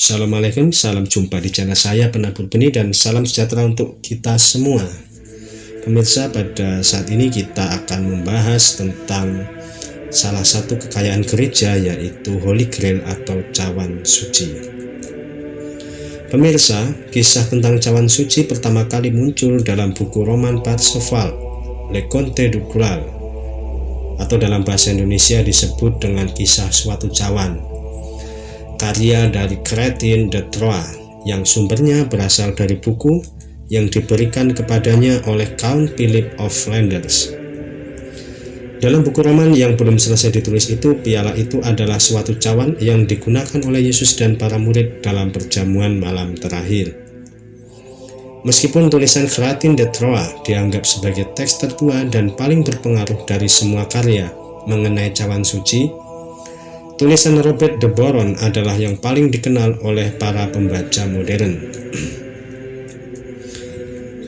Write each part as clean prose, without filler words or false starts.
Assalamualaikum, salam jumpa di channel saya Penabur Benih dan salam sejahtera untuk kita semua. Pemirsa, pada saat ini kita akan membahas tentang salah satu kekayaan gereja, yaitu Holy Grail atau cawan suci. Pemirsa, kisah tentang cawan suci pertama kali muncul dalam buku Roman Parzival, Le Conte du Graal, atau dalam bahasa Indonesia disebut dengan kisah suatu cawan, karya dari Chrétien de Troyes yang sumbernya berasal dari buku yang diberikan kepadanya oleh Count Philip of Flanders. Dalam buku roman yang belum selesai ditulis itu, piala itu adalah suatu cawan yang digunakan oleh Yesus dan para murid dalam perjamuan malam terakhir. Meskipun tulisan Chrétien de Troyes dianggap sebagai teks tertua dan paling berpengaruh dari semua karya mengenai cawan suci, tulisan Robert de Boron adalah yang paling dikenal oleh para pembaca modern.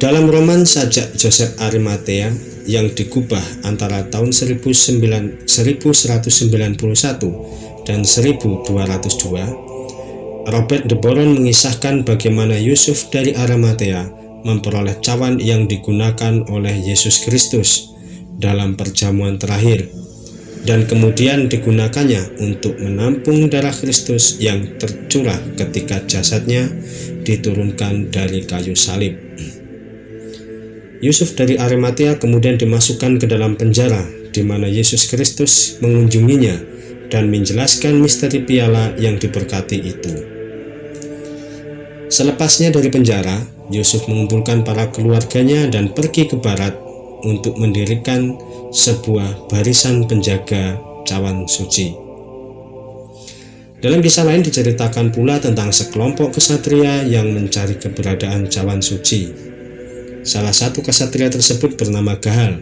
Dalam roman sajak Joseph Arimatea yang digubah antara tahun 1191 dan 1202, Robert de Boron mengisahkan bagaimana Yusuf dari Arimatea memperoleh cawan yang digunakan oleh Yesus Kristus dalam perjamuan terakhir, dan kemudian digunakannya untuk menampung darah Kristus yang tercurah ketika jasadnya diturunkan dari kayu salib. Yusuf dari Arimatea kemudian dimasukkan ke dalam penjara, di mana Yesus Kristus mengunjunginya dan menjelaskan misteri piala yang diberkati itu. Selepasnya dari penjara, Yusuf mengumpulkan para keluarganya dan pergi ke barat untuk mendirikan sebuah barisan penjaga cawan suci. Dalam kisah lain diceritakan pula tentang sekelompok kesatria yang mencari keberadaan cawan suci. Salah satu kesatria tersebut bernama Gaal,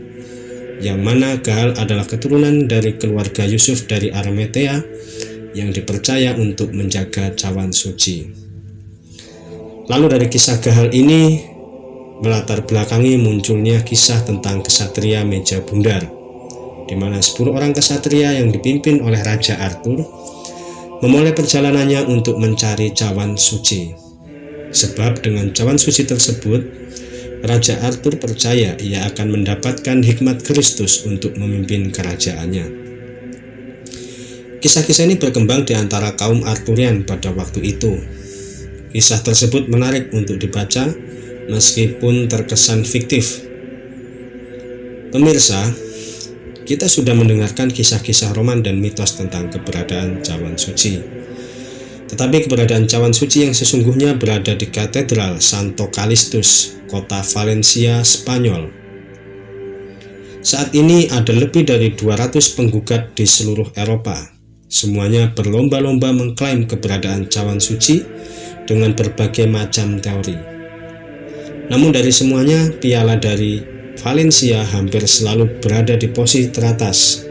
yang mana Gaal adalah keturunan dari keluarga Yusuf dari Arimatea yang dipercaya untuk menjaga cawan suci. Lalu dari kisah Gaal ini melatar belakangi munculnya kisah tentang kesatria meja bundar, di mana 10 orang kesatria yang dipimpin oleh Raja Arthur memulai perjalanannya untuk mencari cawan suci. Sebab dengan cawan suci tersebut, Raja Arthur percaya ia akan mendapatkan hikmat Kristus untuk memimpin kerajaannya. Kisah-kisah ini berkembang di antara kaum Arthurian pada waktu itu. Kisah tersebut menarik untuk dibaca meskipun terkesan fiktif. Pemirsa, kita sudah mendengarkan kisah-kisah roman dan mitos tentang keberadaan cawan suci. Tetapi keberadaan cawan suci yang sesungguhnya berada di Katedral Santo Calixtus, kota Valencia, Spanyol. Saat ini ada lebih dari 200 penggugat di seluruh Eropa. Semuanya berlomba-lomba mengklaim keberadaan cawan suci dengan berbagai macam teori. Namun dari semuanya, piala dari Valencia hampir selalu berada di posisi teratas.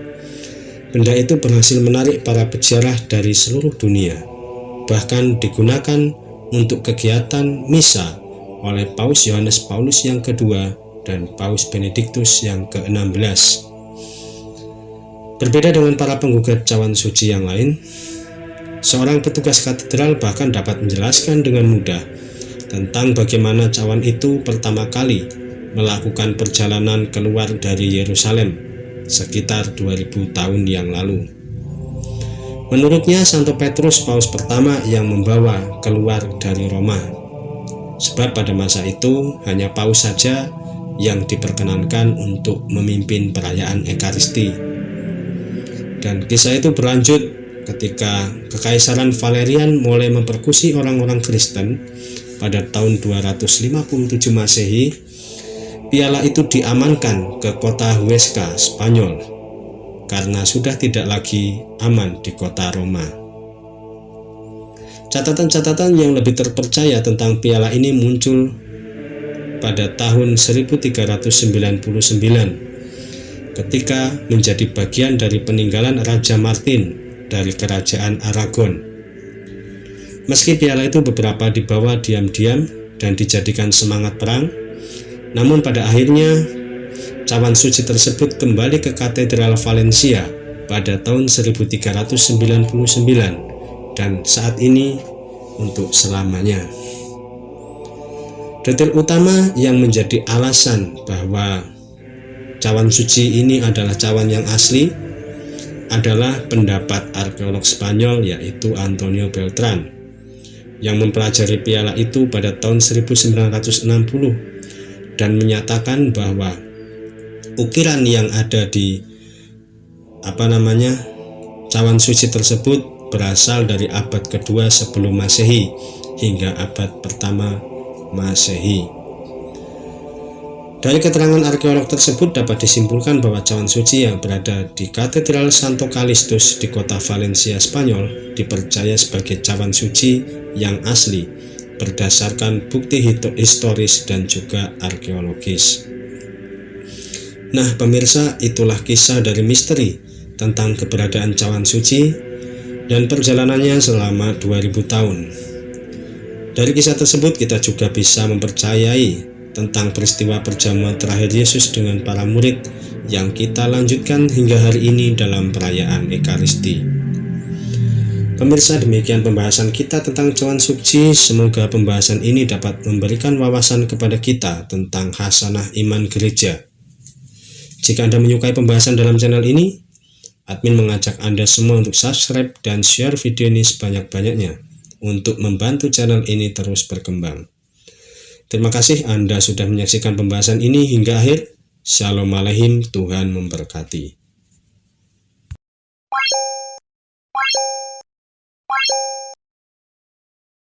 Benda itu berhasil menarik para peziarah dari seluruh dunia, bahkan digunakan untuk kegiatan misa oleh Paus Yohanes Paulus yang kedua dan Paus Benediktus yang ke-16. Berbeda dengan para penggugat cawan suci yang lain, seorang petugas katedral bahkan dapat menjelaskan dengan mudah tentang bagaimana cawan itu pertama kali melakukan perjalanan keluar dari Yerusalem sekitar 2000 tahun yang lalu. Menurutnya, Santo Petrus Paus pertama yang membawa keluar dari Roma, sebab pada masa itu hanya Paus saja yang diperkenankan untuk memimpin perayaan Ekaristi. Dan kisah itu berlanjut ketika Kekaisaran Valerian mulai mempersekusi orang-orang Kristen pada tahun 257 Masehi. Piala itu diamankan ke kota Huesca, Spanyol, karena sudah tidak lagi aman di kota Roma. Catatan-catatan yang lebih terpercaya tentang piala ini muncul pada tahun 1399 ketika menjadi bagian dari peninggalan Raja Martin dari Kerajaan Aragon. Meski piala itu beberapa dibawa diam-diam dan dijadikan semangat perang, namun pada akhirnya cawan suci tersebut kembali ke Katedral Valencia pada tahun 1399 dan saat ini untuk selamanya. Detail utama yang menjadi alasan bahwa cawan suci ini adalah cawan yang asli adalah pendapat arkeolog Spanyol, yaitu Antonio Beltran, yang mempelajari piala itu pada tahun 1960 dan menyatakan bahwa ukiran yang ada di cawan suci tersebut berasal dari abad kedua sebelum Masehi hingga abad pertama Masehi. Dari keterangan arkeolog tersebut dapat disimpulkan bahwa cawan suci yang berada di Katedral Santo Calixtus di kota Valencia, Spanyol dipercaya sebagai cawan suci yang asli berdasarkan bukti historis dan juga arkeologis. Nah pemirsa, itulah kisah dari misteri tentang keberadaan cawan suci dan perjalanannya selama 2000 tahun. Dari kisah tersebut kita juga bisa mempercayai tentang peristiwa perjamuan terakhir Yesus dengan para murid yang kita lanjutkan hingga hari ini dalam perayaan Ekaristi. Pemirsa, demikian pembahasan kita tentang cawan suci. Semoga pembahasan ini dapat memberikan wawasan kepada kita tentang khasanah iman gereja. Jika Anda menyukai pembahasan dalam channel ini, admin mengajak Anda semua untuk subscribe dan share video ini sebanyak-banyaknya untuk membantu channel ini terus berkembang. Terima kasih Anda sudah menyaksikan pembahasan ini hingga akhir. Shalom Aleichem, Tuhan memberkati.